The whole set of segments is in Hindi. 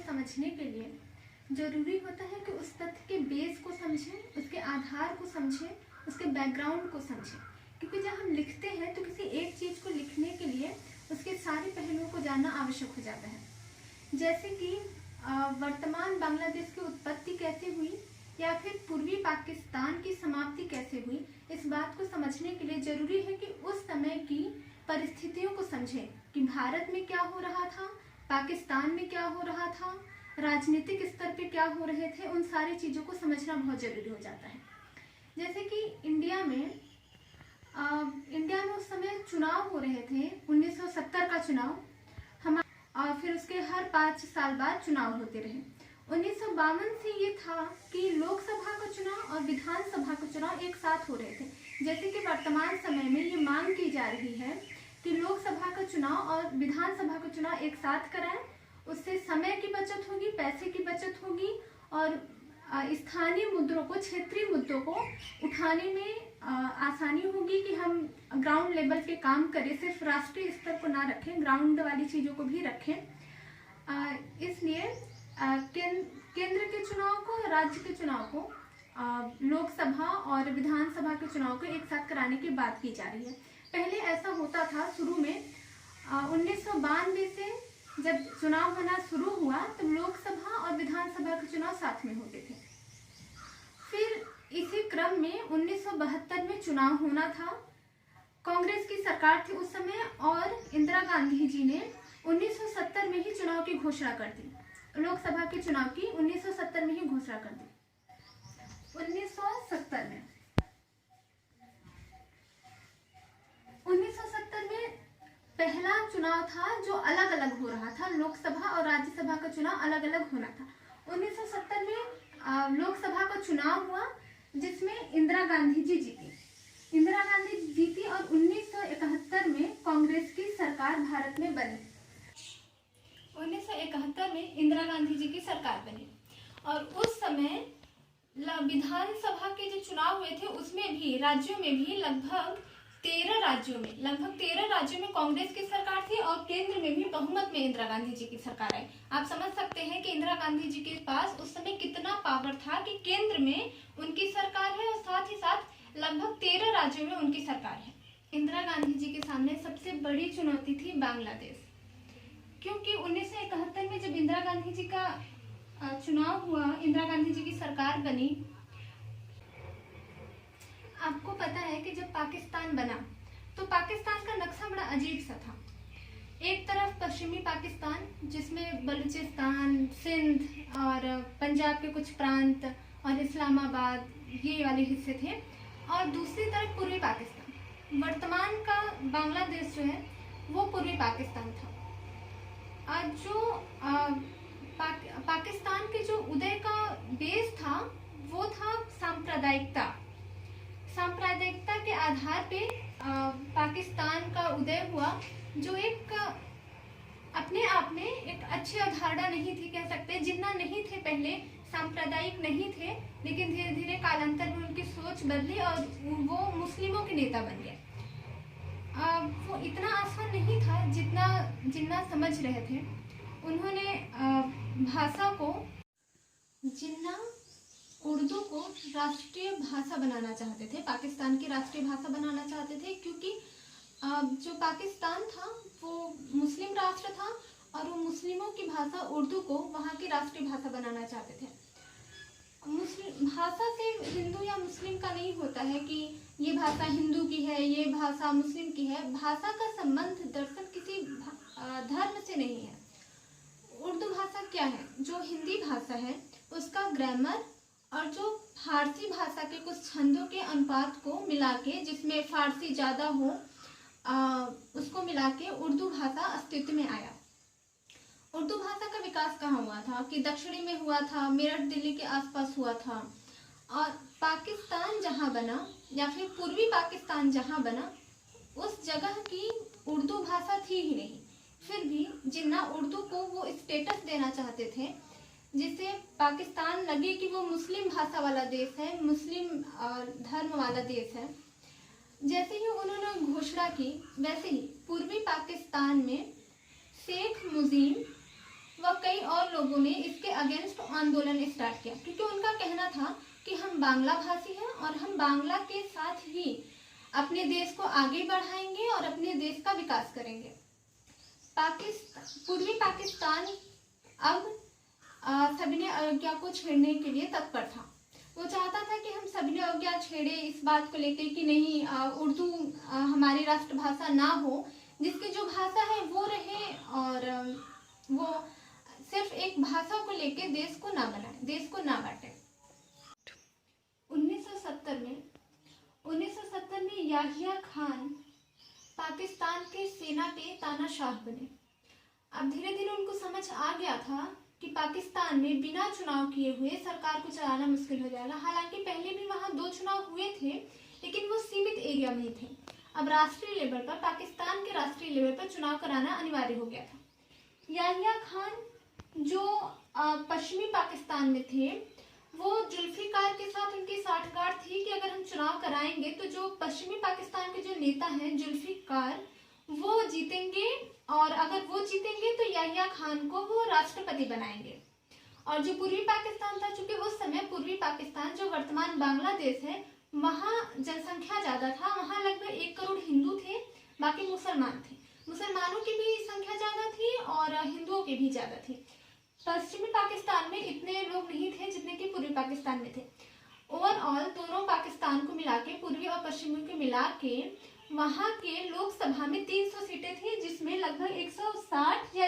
समझने के लिए जरूरी होता है कि उस तथ्य के बेस को समझें, उसके आधार को समझें, उसके बैकग्राउंड को समझें। क्योंकि जब हम लिखते हैं तो किसी एक चीज़ को लिखने के लिए उसके सारे पहलुओं को जानना आवश्यक हो जाता है। जैसे कि वर्तमान बांग्लादेश की उत्पत्ति कैसे हुई या फिर पूर्वी पाकिस्तान की समाप्ति कैसे हुई, इस बात को समझने के लिए जरूरी है कि उस समय की परिस्थितियों को समझें कि भारत में क्या हो रहा था, पाकिस्तान में क्या हो रहा था, राजनीतिक स्तर पे क्या हो रहे थे। उन सारी चीज़ों को समझना बहुत ज़रूरी हो जाता है। जैसे कि इंडिया में उस समय चुनाव हो रहे थे, 1970 का चुनाव और फिर उसके हर 5 साल बाद चुनाव होते रहे। 1952 से ये था कि लोकसभा का चुनाव और विधानसभा का चुनाव एक साथ हो रहे थे। जैसे कि वर्तमान समय में ये मांग की जा रही है कि लोकसभा का चुनाव और विधानसभा का चुनाव एक साथ कराएं। उससे समय की बचत होगी, पैसे की बचत होगी और स्थानीय मुद्दों को, क्षेत्रीय मुद्दों को उठाने में आसानी होगी कि हम ग्राउंड लेवल पे काम करें, सिर्फ राष्ट्रीय स्तर को ना रखें, ग्राउंड वाली चीज़ों को भी रखें। इसलिए केंद्र के चुनाव को, राज्य के चुनाव को, लोकसभा और विधानसभा के चुनाव को एक साथ कराने की बात की जा रही है। पहले ऐसा होता था शुरू में, 1992 से जब चुनाव होना शुरू हुआ तो लोकसभा और विधानसभा के चुनाव साथ में होते थे। फिर इसी क्रम में 1972 में चुनाव होना था। कांग्रेस की सरकार थी उस समय और इंदिरा गांधी जी ने 1970 में ही चुनाव की घोषणा कर दी। लोकसभा के चुनाव की 1970 में ही घोषणा कर दी। 1970 में पहला चुनाव था जो अलग अलग हो रहा था। लोकसभा और राज्यसभा का चुनाव अलग अलग होना था। 1970 में लोकसभा का चुनाव हुआ जिसमें इंदिरा गांधी जी जीती और 1971 में कांग्रेस की सरकार भारत में बनी। 1971 में इंदिरा गांधी जी की सरकार बनी और उस समय विधानसभा के जो चुनाव हुए थे उसमें भी, राज्यों में भी लगभग 13 राज्यों में कांग्रेस की सरकार थी और केंद्र में भी बहुमत में इंदिरा गांधी जी की सरकार आई। आप समझ सकते हैं कि इंदिरा गांधी जी के पास उस समय कितना पावर था कि केंद्र में उनकी सरकार है और साथ ही साथ लगभग 13 राज्यों में उनकी सरकार है। इंदिरा गांधी जी के सामने सबसे बड़ी चुनौती थी बांग्लादेश, क्योंकि 1971 में जब इंदिरा गांधी जी का चुनाव हुआ, इंदिरा गांधी जी की सरकार बनी, आपको पता है कि जब पाकिस्तान बना तो पाकिस्तान का नक्शा बड़ा अजीब सा था। एक तरफ पश्चिमी पाकिस्तान जिसमें बलूचिस्तान, सिंध और पंजाब के कुछ प्रांत और इस्लामाबाद ये वाले हिस्से थे, और दूसरी तरफ पूर्वी पाकिस्तान। वर्तमान का बांग्लादेश जो है वो पूर्वी पाकिस्तान था। पाकिस्तान के जो उदय का बेस था वो था सांप्रदायिकता के आधार पे पाकिस्तान का उदय हुआ, जो एक अपने आप में एक अच्छी अवधारणा नहीं थी, कह सकते हैं। जिन्ना नहीं थे पहले, सांप्रदायिक नहीं थे, लेकिन धीरे धीरे कालांतर में उनकी सोच बदली और वो मुस्लिमों के नेता बन गए। वो इतना आसान नहीं था जितना समझ रहे थे। उन्होंने भाषा को, जिन्ना उर्दू को राष्ट्रीय भाषा बनाना चाहते थे, पाकिस्तान की राष्ट्रीय भाषा बनाना चाहते थे, क्योंकि जो पाकिस्तान था वो मुस्लिम राष्ट्र था और वो मुस्लिमों की भाषा उर्दू को वहाँ की राष्ट्रीय भाषा बनाना चाहते थे। मुस्लिम भाषा से हिंदू या मुस्लिम का नहीं होता है कि ये भाषा हिंदू की है, ये भाषा मुस्लिम की है। भाषा का संबंध दरअसल किसी धर्म से नहीं है। उर्दू भाषा क्या है? जो हिंदी भाषा है उसका ग्रामर और जो फारसी भाषा के कुछ छंदों के अनुपात को मिला के, जिसमें फारसी ज़्यादा हो, उसको मिला के उर्दू भाषा अस्तित्व में आया। उर्दू भाषा का विकास कहाँ हुआ था? कि दक्षिणी में हुआ था, मेरठ दिल्ली के आसपास हुआ था। और पाकिस्तान जहाँ बना या फिर पूर्वी पाकिस्तान जहाँ बना, उस जगह की उर्दू भाषा थी ही नहीं। फिर भी जिन्ना उर्दू को वो स्टेटस देना चाहते थे जिससे पाकिस्तान लगे कि वो मुस्लिम भाषा वाला देश है, मुस्लिम धर्म वाला देश है। जैसे ही उन्होंने घोषणा की, वैसे ही पूर्वी पाकिस्तान में शेख मुजीब व कई और लोगों ने इसके अगेंस्ट आंदोलन स्टार्ट किया, क्योंकि उनका कहना था कि हम बांग्ला भाषी हैं और हम बांग्ला के साथ ही अपने देश को आगे बढ़ाएंगे और अपने देश का विकास करेंगे। पूर्वी पाकिस्तान अब सभी ने अवज्ञा को छेड़ने के लिए तत्पर था। वो चाहता था कि हम सभी ने अवज्ञा छेड़े इस बात को लेकर कि नहीं, उर्दू हमारी राष्ट्रभाषा ना हो, जिसकी जो भाषा है वो रहे और वो सिर्फ एक भाषा को लेकर देश को ना बनाए, देश को ना बांटे। 1970 में याहिया खान पाकिस्तान के सेना के तानाशाह बने। अब धीरे धीरे उनको समझ आ गया था कि पाकिस्तान में बिना चुनाव किए हुए सरकार को चलाना मुश्किल हो जाएगा। हालांकि पहले भी वहां 2 चुनाव हुए थे, लेकिन वो सीमित एरिया में ही थे। अब राष्ट्रीय लेवल पर, पाकिस्तान के राष्ट्रीय लेवल पर चुनाव कराना अनिवार्य हो गया था। याहिया खान जो पश्चिमी पाकिस्तान में थे, वो जुल्फिकार के साथ उनकी साठगांठ थी कि अगर हम चुनाव कराएंगे तो जो पश्चिमी पाकिस्तान के जो नेता हैं जुल्फिकार, वो जीतेंगे और अगर वो जीतेंगे तो याहिया खान को वो राष्ट्रपति बनाएंगे। और जो पूर्वी पाकिस्तान था, चूंकि उस समय पूर्वी पाकिस्तान जो वर्तमान बांग्लादेश है, वहाँ जनसंख्या ज्यादा था, वहाँ लगभग 1 करोड़ हिंदू थे, बाकी मुसलमान थे। मुसलमानों की भी संख्या ज्यादा थी और हिंदुओं की भी ज्यादा थी। पश्चिमी पाकिस्तान में इतने लोग नहीं थे जितने कि पूर्वी पाकिस्तान में थे। ओवरऑल दोनों पाकिस्तान को मिला के, पूर्वी और पश्चिमी को मिला के, वहां के लोकसभा में 300 सीटें थी, जिसमें लगभग 160 या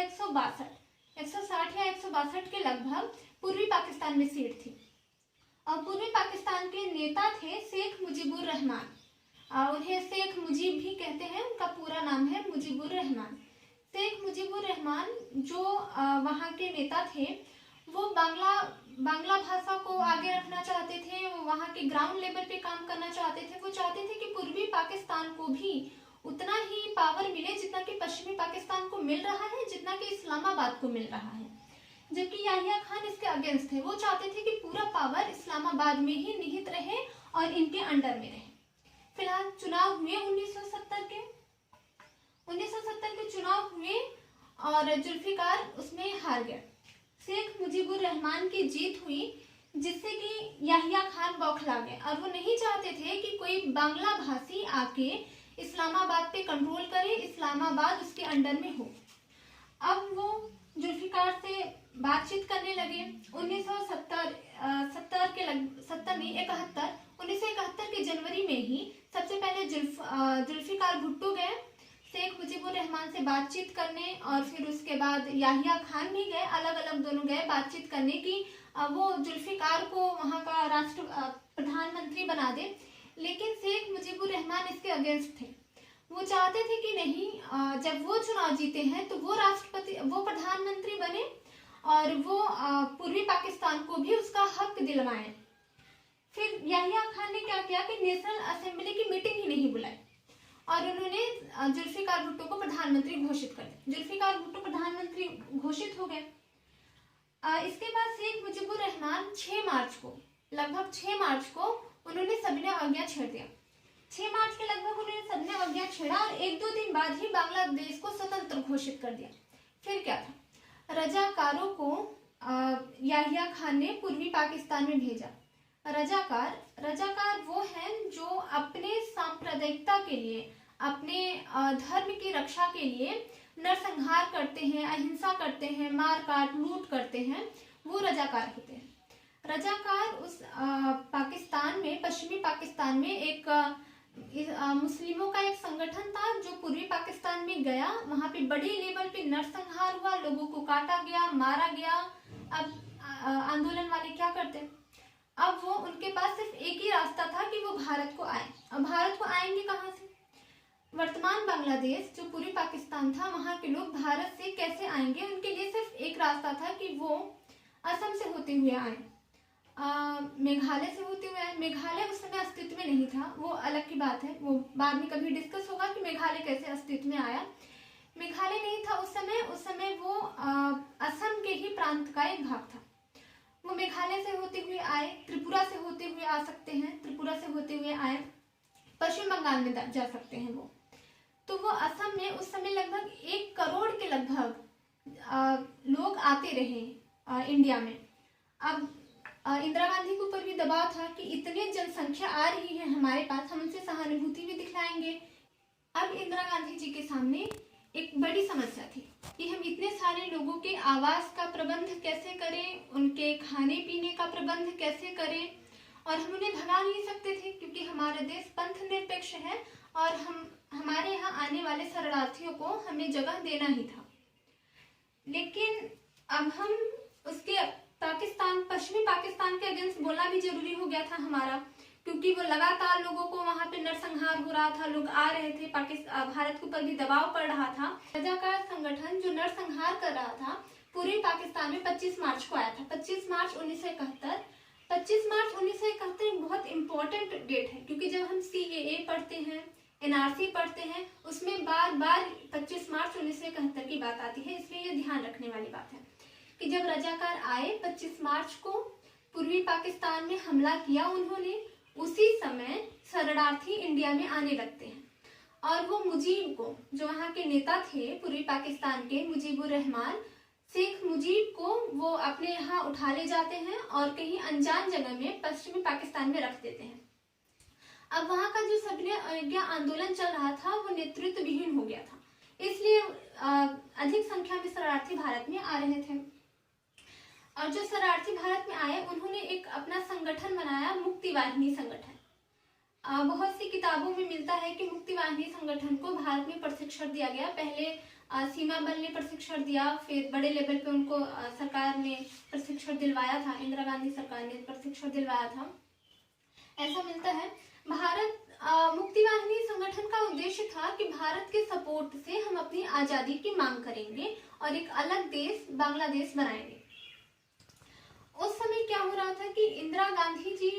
162 के लगभग पूर्वी पाकिस्तान में सीट थी। और पूर्वी पाकिस्तान के नेता थे शेख मुजीबुर रहमान, उन्हें शेख मुजीब भी कहते हैं, उनका पूरा नाम है मुजीबुर रहमान। शेख मुजीबुर रहमान जो वहाँ के नेता थे, वो बांग्ला भाषा को आगे रखना चाहते थे, वो वहाँ के ग्राउंड लेवल पे काम करना चाहते थे। वो चाहते थे कि पूर्वी पाकिस्तान को भी उतना ही पावर मिले जितना कि पश्चिमी पाकिस्तान को मिल रहा है, जितना कि इस्लामाबाद को मिल रहा है। जबकि याहिया खान इसके अगेंस्ट थे, वो चाहते थे कि पूरा पावर इस्लामाबाद में ही निहित रहे और इनके अंडर में रहे। फिलहाल चुनाव हुए 1970 के चुनाव हुए और जुल्फिकार उसमें हार गया। शेख मुजीबुर रहमान की जीत हुई, जिससे कि याहिया खान बौखला गए और वो नहीं चाहते थे कि कोई बांग्ला भाषी आके इस्लामाबाद पे कंट्रोल करे, इस्लामाबाद उसके अंडर में हो। अब वो जुल्फिकार से बातचीत करने लगे। 1971 के जनवरी में ही सबसे पहले जुल्फिकार भुट्टो गए शेख मुजीबुर रहमान से बातचीत करने, और फिर उसके बाद याहिया खान भी गए, अलग अलग दोनों गए बातचीत करने की वो जुल्फिकार को वहाँ का राष्ट्र प्रधानमंत्री बना दे। लेकिन शेख मुजीबुर रहमान इसके अगेंस्ट थे। वो चाहते थे कि नहीं, जब वो चुनाव जीते हैं तो वो वो प्रधानमंत्री बने और वो पूर्वी पाकिस्तान को भी उसका हक दिलवाएं। फिर याहिया खान ने क्या किया कि नेशनल असेंबली की मीटिंग ही नहीं बुलाई और उन्होंने जुल्फिकार भुट्टो को प्रधानमंत्री घोषित कर दिया। जुल्फिकार भुट्टो प्रधानमंत्री घोषित हो गए। इसके बाद शेख मुजीबुर रहमान लगभग 6 मार्च को उन्होंने सबने अवज्ञा छेड़ दिया। 6 मार्च के लगभग उन्होंने सबने अवज्ञा छेड़ा और 1-2 दिन बाद ही बांग्लादेश को स्वतंत्र घोषित कर दिया। फिर क्या था, रजाकारों को याहिया खान ने पूर्वी पाकिस्तान में भेजा। रजाकार वो हैं जो अपने सांप्रदायिकता के लिए, अपने धर्म की रक्षा के लिए नरसंहार करते हैं, अहिंसा करते हैं, मार काट लूट करते हैं, वो रजाकार होते हैं। रजाकार उस पाकिस्तान में, पश्चिमी पाकिस्तान में एक मुस्लिमों का एक संगठन था जो पूर्वी पाकिस्तान में गया, वहां पे बड़ी लेवल पे नरसंहार हुआ, लोगों को काटा गया, मारा गया। अब आंदोलन वाले क्या करते, अब वो उनके पास सिर्फ एक ही रास्ता था कि वो भारत को आए। अब भारत को आएंगे कहाँ से? वर्तमान बांग्लादेश जो पूर्वी पाकिस्तान था, वहां के लोग भारत से कैसे आएंगे? उनके लिए सिर्फ एक रास्ता था कि वो असम से होते हुए आए, मेघालय से होते हुए आए। मेघालय उस समय अस्तित्व में नहीं था, वो अलग की बात है, वो बाद में कभी डिस्कस होगा कि मेघालय कैसे अस्तित्व में आया। मेघालय नहीं था उस समय वो असम के ही प्रांत का एक भाग था। वो मेघालय से होते हुए आए, त्रिपुरा से होते हुए आ सकते हैं, त्रिपुरा से होते हुए आए, पश्चिम बंगाल में जा सकते हैं वो। तो वो असम में उस समय लगभग 1 करोड़ के लगभग लोग आते रहे इंडिया में। अब इंदिरा गांधी के ऊपर भी दबाव था कि इतने जनसंख्या आ रही है हमारे पास, हम उनसे सहानुभूति भी दिखलाएंगे। अब इंदिरा गांधी जी के सामने एक बड़ी समस्या थी कि हम इतने सारे लोगों के आवास का प्रबंध कैसे करें, उनके खाने पीने का प्रबंध कैसे करें, और हम उन्हें भगा नहीं सकते थे क्योंकि हमारा देश पंथ निरपेक्ष है और हमारे यहाँ आने वाले शरणार्थियों को हमें जगह देना ही था। लेकिन अब हम उसके पश्चिमी पाकिस्तान के अगेंस्ट बोलना भी जरूरी हो गया था हमारा, क्योंकि वो लगातार लोगों को वहां पे नरसंहार हो रहा था, लोग आ रहे थे, भारत के ऊपर भी दबाव पड़ रहा था। रजाकार संगठन जो नरसंहार कर रहा था पूर्वी पाकिस्तान में 25 मार्च को आया था, 25 मार्च 1971। 25 मार्च 1971 बहुत इंपॉर्टेंट डेट है, क्योंकि जब हम CAA पढ़ते हैं, NRC पढ़ते हैं, उसमें बार बार 25 मार्च 1971 की बात आती है, इसलिए ये ध्यान रखने वाली बात है कि जब रजाकार आए 25 मार्च को पूर्वी पाकिस्तान में हमला किया उन्होंने, उसी समय शरणार्थी इंडिया में आने लगते हैं और वो मुजीब को, जो वहाँ के नेता थे पूर्वी पाकिस्तान के, मुजीबुर रहमान, शेख मुजीब को वो अपने यहाँ उठा ले जाते हैं और कहीं अनजान जगह में पश्चिमी पाकिस्तान में रख देते हैं। अब वहाँ का जो सविनय अवज्ञा आंदोलन चल रहा था वो नेतृत्व विहीन हो गया था, इसलिए अधिक संख्या में शरणार्थी भारत में आ रहे थे। और जो शरणार्थी भारत में आए उन्होंने एक अपना संगठन बनाया, मुक्ति वाहिनी संगठन। बहुत सी किताबों में मिलता है कि मुक्ति वाहिनी संगठन को भारत में प्रशिक्षण दिया गया। पहले सीमा बल ने प्रशिक्षण दिया, फिर बड़े लेवल पे उनको सरकार ने प्रशिक्षण दिलवाया था, इंदिरा गांधी सरकार ने प्रशिक्षण दिलवाया था, ऐसा मिलता है। भारत मुक्ति वाहिनी संगठन का उद्देश्य था कि भारत के सपोर्ट से हम अपनी आजादी की मांग करेंगे और एक अलग देश बांग्लादेश बनाएंगे। उस समय क्या हो रहा था कि इंदिरा गांधी जी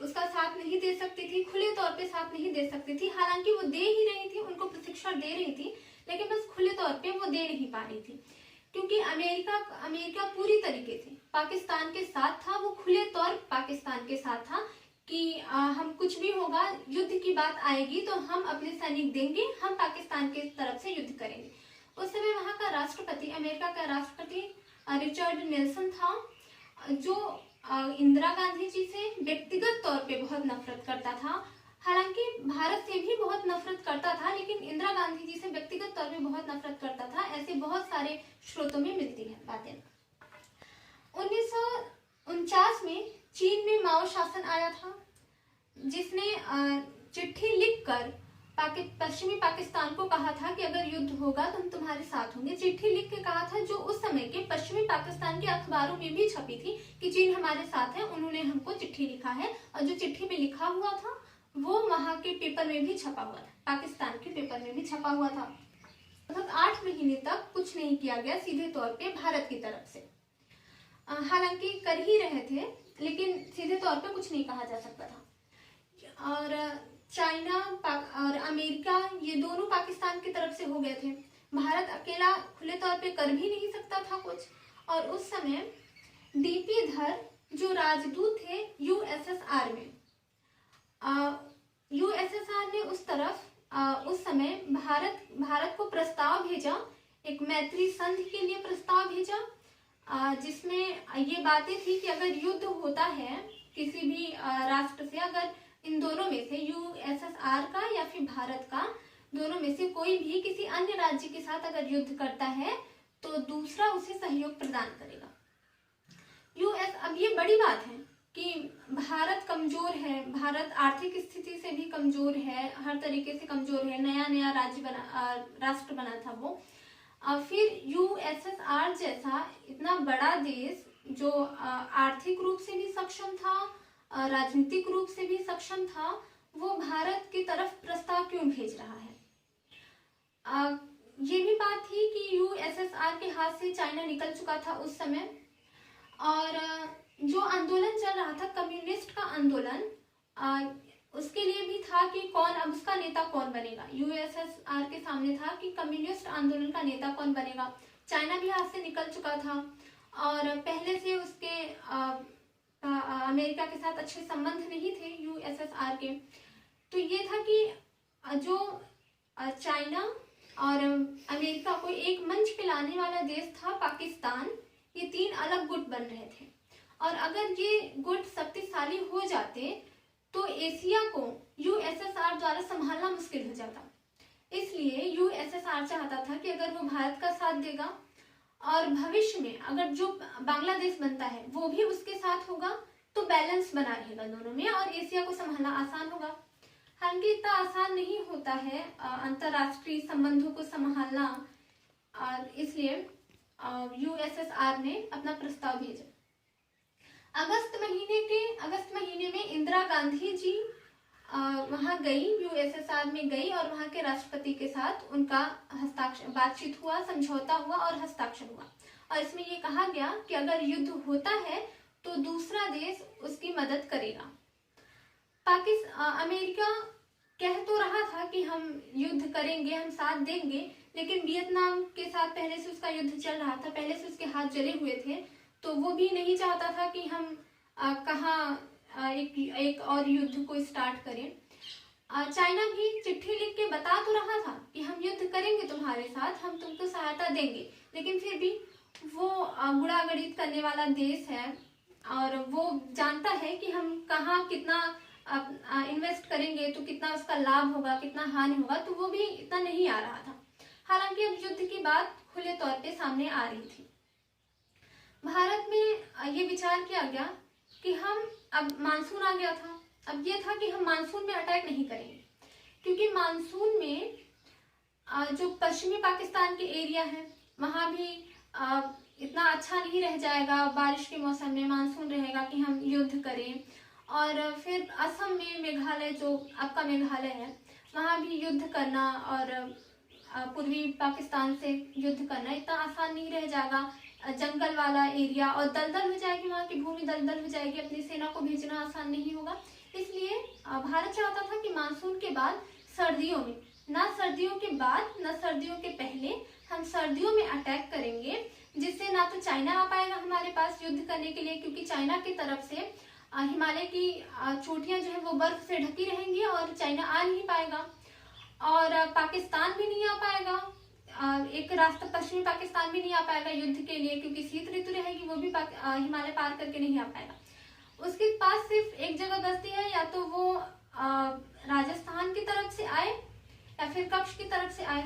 उसका साथ नहीं दे सकती थी, खुले तौर पे साथ नहीं दे सकती थी, हालांकि वो दे ही रही थी, उनको प्रशिक्षण दे रही थी, लेकिन बस खुले तौर पे वो दे नहीं पा रही थी, क्योंकि अमेरिका पूरी तरीके से पाकिस्तान के साथ था। वो खुले तौर पाकिस्तान के साथ था कि हम कुछ भी होगा, युद्ध की बात आएगी तो हम अपने सैनिक देंगे, हम पाकिस्तान के तरफ से युद्ध करेंगे। उस समय वहाँ का राष्ट्रपति, अमेरिका का राष्ट्रपति रिचर्ड निल्सन था, जो इंदिरा गांधी जी से व्यक्तिगत तौर पे बहुत नफरत करता था। हालांकि भारत से भी बहुत नफरत करता था, लेकिन इंदिरा गांधी जी से व्यक्तिगत तौर पे बहुत नफरत करता था। ऐसे बहुत सारे स्रोतों में मिलती है बातें। 1949 में चीन में माओ शासन आया था, जिसने चिट्ठी लिखकर पश्चिमी पाकिस्तान को कहा था कि अगर युद्ध होगा तो हम तुम्हारे साथ होंगे। चिट्ठी लिख के कहा था, जो उस समय के पश्चिमी पाकिस्तान के अखबारों में भी छपी थी कि चीन हमारे साथ है, उन्होंने हमको चिट्ठी लिखा है। और जो चिट्ठी में लिखा हुआ था वो वहां के पेपर में भी छपा हुआ था, पाकिस्तान के पेपर में भी छपा हुआ था। लगभग 8 महीने तक कुछ नहीं किया गया सीधे तौर पे भारत की तरफ से। हालांकि कर ही रहे थे, लेकिन सीधे तौर पे कुछ नहीं कहा जा सकता था। और चाइना और अमेरिका, ये दोनों पाकिस्तान की तरफ से हो गए थे। भारत अकेला खुले तौर पे कर भी नहीं सकता था कुछ। और उस समय DP धर जो राजदूत थे USSR में, USSR ने उस समय भारत को प्रस्ताव भेजा, एक मैत्री संधि के लिए प्रस्ताव भेजा, जिसमें ये बातें थी कि अगर युद्ध होता है किसी भी राष्ट्र से, अगर इन दोनों में से USSR का या फिर भारत का, दोनों में से कोई भी किसी अन्य राज्य के साथ अगर युद्ध करता है तो दूसरा उसे सहयोग प्रदान करेगा। अब ये बड़ी बात है कि भारत कमजोर है, भारत आर्थिक स्थिति से भी कमजोर है, हर तरीके से कमजोर है, नया राष्ट्र बना था वो। फिर USSR जैसा इतना बड़ा देश जो आर्थिक रूप से भी सक्षम था, राजनीतिक रूप से भी सक्षम था, वो भारत की तरफ प्रस्ताव क्यों भेज रहा है। ये भी बात थी कि USSR के हाथ से चाइना निकल चुका था उस समय। और जो आंदोलन चल रहा था, कम्युनिस्ट का आंदोलन, उसके लिए भी था कि अब उसका नेता कौन बनेगा। USSR के सामने था कि कम्युनिस्ट आंदोलन का नेता कौन बनेगा। चाइना भी हाथ से निकल चुका था और पहले से उसके अमेरिका के साथ अच्छे संबंध नहीं थे USSR के। तो ये था कि जो चाइना और अमेरिका को एक मंच पे लाने वाला देश था पाकिस्तान। ये 3 अलग गुट बन रहे थे और अगर ये गुट शक्तिशाली हो जाते तो एशिया को यूएसएसआर द्वारा संभालना मुश्किल हो जाता। इसलिए यूएसएसआर चाहता था कि अगर वो भारत का साथ देगा और भविष्य में अगर जो बांग्लादेश बनता है वो भी उसके साथ होगा तो बैलेंस बना रहेगा दोनों में और एशिया को संभालना आसान होगा। हालांकि इतना आसान नहीं होता है अंतरराष्ट्रीय संबंधों को संभालना, और इसलिए यूएसएसआर ने अपना प्रस्ताव भेजा। अगस्त महीने में इंदिरा गांधी जी वहां गई, यूएसएसआर में गई और वहां के राष्ट्रपति के साथ उनका बातचीत हुआ, समझौता हुआ और हस्ताक्षर हुआ। और इसमें ये कहा गया कि अगर युद्ध होता है तो दूसरा देश उसकी मदद करेगा। अमेरिका कह तो रहा था कि हम युद्ध करेंगे, हम साथ देंगे, लेकिन वियतनाम के साथ पहले से उसका युद्ध चल रहा था, पहले से उसके हाथ जले हुए थे, तो वो भी नहीं चाहता था कि हम कहाँ एक और युद्ध को स्टार्ट करें। चाइना भी चिट्ठी लिख के बता तो रहा था कि हम युद्ध करेंगे तुम्हारे साथ, हम तुमको सहायता देंगे, लेकिन फिर भी वो गुड़ागड़ित करने वाला देश है और वो जानता है कि हम कहाँ कितना इन्वेस्ट करेंगे तो कितना उसका लाभ होगा, कितना हानि होगा, तो वो भी इतना नहीं आ रहा था। हालांकि अब युद्ध की बात खुले तौर पे सामने आ रही थी। भारत में ये विचार किया गया कि हम, अब मानसून आ गया था, अब ये था कि हम मानसून में अटैक नहीं करेंगे, क्योंकि मानसून में जो पश्चिमी पाकिस्तान के एरिया है वहाँ भी इतना अच्छा नहीं रह जाएगा। बारिश के मौसम में मानसून रहेगा कि हम युद्ध करें। और फिर असम में मेघालय, जो आपका मेघालय है, वहाँ भी युद्ध करना और पूर्वी पाकिस्तान से युद्ध करना इतना आसान नहीं रह जाएगा। जंगल वाला एरिया और दलदल हो जाएगी, वहाँ की भूमि दलदल हो जाएगी, अपनी सेना को भेजना आसान नहीं होगा। इसलिए भारत चाहता था कि मानसून के बाद सर्दियों में, ना सर्दियों के बाद ना सर्दियों के पहले, हम सर्दियों में अटैक करेंगे, जिससे ना तो चाइना आ पाएगा हमारे पास युद्ध करने के लिए, क्योंकि चाइना की तरफ से हिमालय की चोटियां जो है वो बर्फ से ढकी रहेंगी और चाइना आ नहीं पाएगा, और पाकिस्तान भी नहीं आ पाएगा, एक रास्ता पश्चिमी पाकिस्तान भी नहीं आ पाएगा युद्ध के लिए, क्योंकि शीत ऋतु रहेगी, वो भी हिमालय पार करके नहीं आ पाएगा। उसके पास सिर्फ एक जगह बचती है, या तो वो राजस्थान की तरफ से आए या फिर कच्छ की तरफ से आए,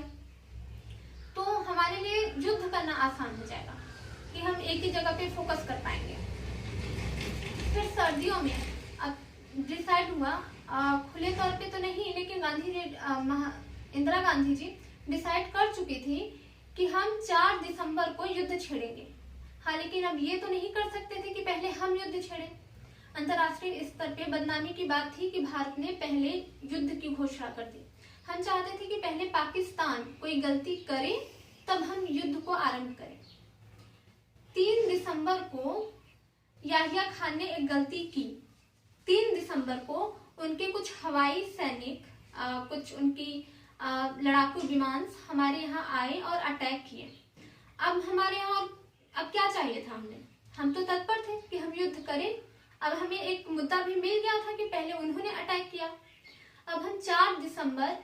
तो हमारे लिए युद्ध करना आसान हो जाएगा कि हम एक ही जगह पे फोकस कर पाएंगे। फिर सर्दियों में अब डिसाइड हुआ, खुले तौर पे तो नहीं, लेकिन इंदिरा गांधी जी डिसाइड कर चुकी थी कि हम 4 दिसंबर को युद्ध छेड़ेंगे। हाँ, लेकिन अब ये तो नहीं कर सकते थे कि पहले हम युद्ध छेड़े। अंतर्राष्ट्रीय स्तर पे बदनामी की बात थी कि भारत ने पहले युद्ध की घोषणा कर दी। हम चाहते थे कि पहले पाकिस्तान कोई गलती करे तब हम युद्ध को आरंभ करें। 3 दिसंबर को याहिया खान ने एक गलती की। 3 दिसंबर को उनके कुछ हवाई सैनिक, कुछ उनकी लड़ाकू विमान हमारे यहाँ आए और अटैक किए। अब हमारे यहाँ अब क्या चाहिए था, हम तो तत्पर थे कि हम युद्ध करें। अब हमें एक मुद्दा भी मिल गया था कि पहले उन्होंने अटैक किया। अब हम 4 दिसंबर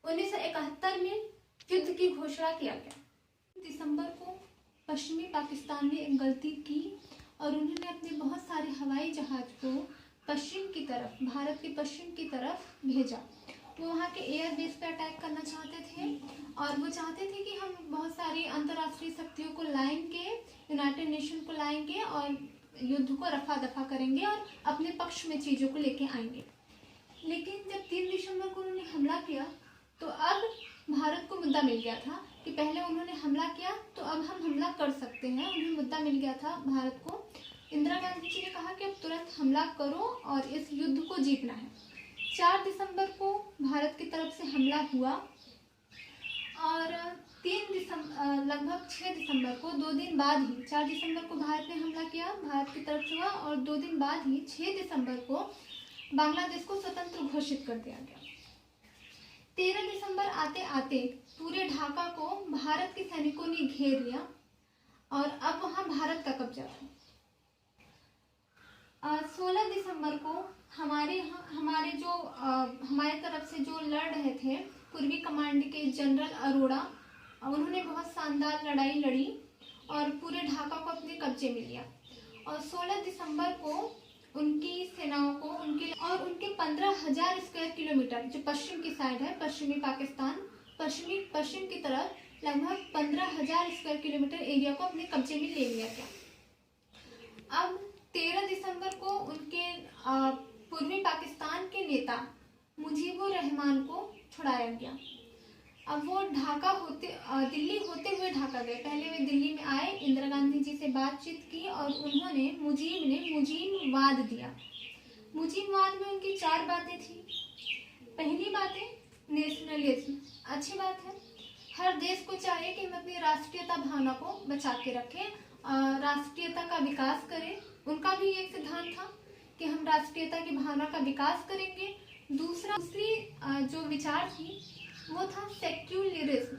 1971 में युद्ध की घोषणा किया गया। दिसंबर को पश्चिमी पाकिस्तान ने एक गलती की और उन्होंने अपने बहुत सारे हवाई जहाज को पश्चिम की तरफ, भारत के पश्चिम की तरफ भेजा। वो वहाँ के एयर बेस पे अटैक करना चाहते थे और वो चाहते थे कि हम बहुत सारी अंतर्राष्ट्रीय शक्तियों को लाएंगे, यूनाइटेड नेशन को लाएंगे और युद्ध को रफा दफा करेंगे और अपने पक्ष में चीज़ों को लेके आएंगे। लेकिन जब 3 दिसंबर को उन्होंने हमला किया तो अब भारत को मुद्दा मिल गया था कि पहले उन्होंने हमला किया तो अब हम हमला कर सकते हैं। उन्हें मुद्दा मिल गया था भारत को। इंदिरा गांधी जी ने कहा कि अब तुरंत हमला करो और इस युद्ध को जीतना है। 4 दिसंबर को भारत की तरफ से हमला हुआ और 3 दिसंबर लगभग 6 दिसंबर को, 2 दिन बाद ही, 4 दिसंबर को भारत ने हमला किया, भारत की तरफ से हुआ, और 2 दिन बाद ही 6 दिसंबर को बांग्लादेश को स्वतंत्र घोषित कर दिया गया। 13 दिसंबर आते आते पूरे ढाका को भारत के सैनिकों ने घेर लिया और अब वहां भारत का कब्जा था। 16 दिसंबर को हमारे तरफ से जो लड़ रहे थे पूर्वी कमांड के जनरल अरोड़ा, उन्होंने बहुत शानदार लड़ाई लड़ी और पूरे ढाका को अपने कब्जे में लिया। और 16 दिसंबर को उनकी सेनाओं को उनके 15,000 स्क्वायर किलोमीटर, जो पश्चिम की साइड है, पश्चिमी पाकिस्तान, पश्चिम की तरफ लगभग 15,000 स्क्वायर किलोमीटर एरिया को अपने कब्जे में ले लिया गया। अब 13 दिसंबर को उनके पूर्वी पाकिस्तान के नेता मुजीबुर रहमान को छुड़ाया गया। अब वो दिल्ली होते हुए ढाका गए। पहले वे दिल्ली में आए, इंदिरा गांधी जी से बातचीत की और उन्होंने मुजीबवाद दिया। मुजीबवाद में उनकी 4 बातें थी। पहली बात है नेशनलिज्म। अच्छी बात है, हर देश को चाहिए कि हम अपनी राष्ट्रीयता भावना को बचा के रखें, राष्ट्रीयता का विकास करें। उनका भी एक सिद्धांत था कि हम राष्ट्रीयता की भावना का विकास करेंगे। दूसरी जो विचार थी वो था सेक्युलरिज्म।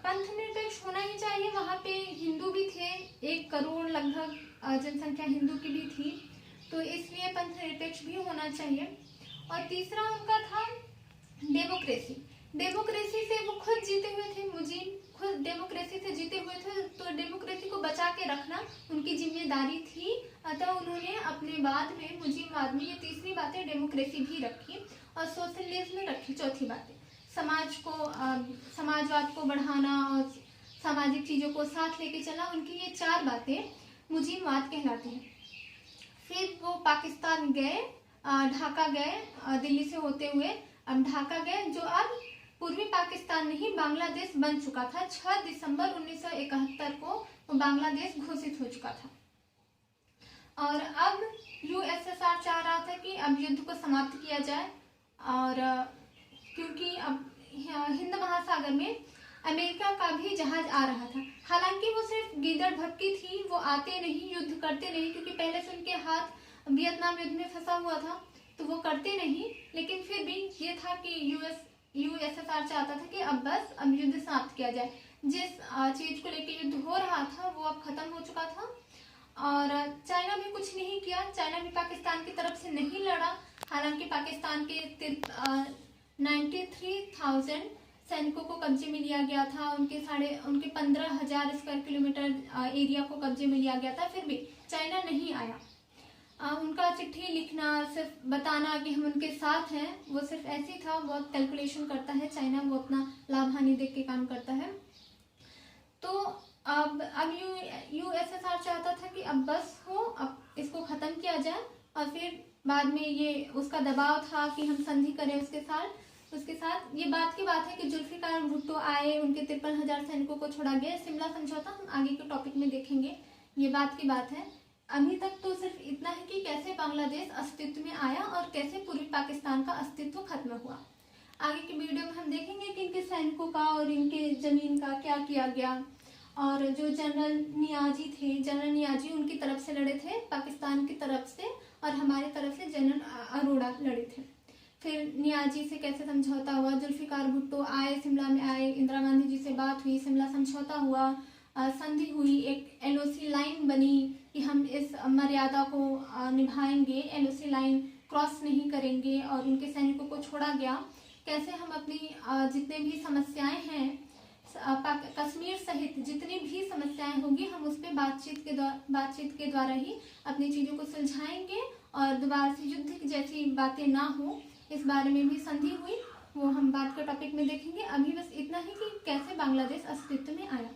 पंथ निरपेक्ष होना ही चाहिए। वहाँ पे हिंदू भी थे, 1 करोड़ लगभग जनसंख्या हिंदू की भी थी, तो इसलिए पंथ निरपेक्ष भी होना चाहिए। और तीसरा उनका था डेमोक्रेसी। डेमोक्रेसी से वो खुद जीते हुए थे, मुजीब खुद डेमोक्रेसी से जीते हुए थे, तो डेमोक्रेसी को बचा के रखना उनकी जिम्मेदारी थी। अतः उन्होंने अपने बाद में मुजीबवाद में ये तीसरी बातें डेमोक्रेसी भी रखी और सोशलिज्म में रखी चौथी बातें। समाजवाद को बढ़ाना और सामाजिक चीज़ों को साथ लेके चला, उनकी ये 4 बातें मुजीबवाद कहलाती हैं। फिर वो पाकिस्तान गए, ढाका गए, दिल्ली से होते हुए अब ढाका गए, जो अब पूर्वी पाकिस्तान नहीं बांग्लादेश बन चुका था। 6 दिसंबर 1971 को वो बांग्लादेश घोषित हो चुका था। और अब यूएसएसआर चाह रहा था कि अब युद्ध को समाप्त किया जाए, और क्योंकि अब हिंद महासागर में अमेरिका का भी जहाज आ रहा था। हालांकि वो सिर्फ गीदड़ भक्की थी, वो आते नहीं, युद्ध करते नहीं, क्योंकि पहले से उनके हाथ वियतनाम युद्ध में फंसा हुआ था, तो वो करते नहीं। लेकिन फिर भी ये था कि यूएसएसआर चाहता था कि अब युद्ध समाप्त किया जाए। जिस चीज को लेकर युद्ध हो रहा था वो अब खत्म हो चुका था। और चाइना भी कुछ नहीं किया, चाइना भी पाकिस्तान की तरफ से नहीं लड़ा। हालांकि पाकिस्तान के 93,000 सैनिकों को कब्जे में लिया गया था, उनके 15,000 स्क्वायर किलोमीटर एरिया को कब्जे में लिया गया था, फिर भी चाइना नहीं आया। उनका चिट्ठी लिखना, सिर्फ बताना कि हम उनके साथ हैं, वो सिर्फ ऐसी था। बहुत कैलकुलेशन करता है चाइना, वो अपना लाभ हानि देख के काम करता है। तो अब यूएसएसआर चाहता था कि अब बस हो, अब इसको खत्म किया जाए। और फिर बाद में ये उसका दबाव था कि हम संधि करें उसके साथ। ये बात की बात है कि जुल्फिकार भुट्टो आए, उनके 53,000 सैनिकों को छोड़ा गया। शिमला समझौता हम आगे के टॉपिक में देखेंगे, ये बात की बात है। अभी तक तो सिर्फ इतना है कि कैसे बांग्लादेश अस्तित्व में आया और कैसे पूर्वी पाकिस्तान का अस्तित्व खत्म हुआ। आगे की वीडियो में हम देखेंगे कि इनके सैनिकों का और इनके जमीन का क्या किया गया। और जो जनरल नियाजी उनकी तरफ से लड़े थे पाकिस्तान की तरफ से, और हमारी तरफ से जनरल अरोड़ा लड़े थे। फिर नियाजी से कैसे समझौता हुआ, जुल्फिकार भुट्टो आए, शिमला में आए, इंदिरा गांधी जी से बात हुई, शिमला समझौता हुआ, संधि हुई, एक एलओसी लाइन बनी कि हम इस मर्यादा को निभाएंगे, एलओसी लाइन क्रॉस नहीं करेंगे, और उनके सैनिकों को छोड़ा गया। कैसे हम अपनी जितने भी समस्याएं हैं, कश्मीर सहित जितनी भी समस्याएं होंगी, हम उस पर बातचीत के द्वारा ही अपनी चीज़ों को सुलझाएंगे और दोबारा से युद्ध जैसी बातें ना हो, इस बारे में भी संधि हुई। वो हम बात का टॉपिक में देखेंगे। अभी बस इतना ही कि कैसे बांग्लादेश अस्तित्व में आया।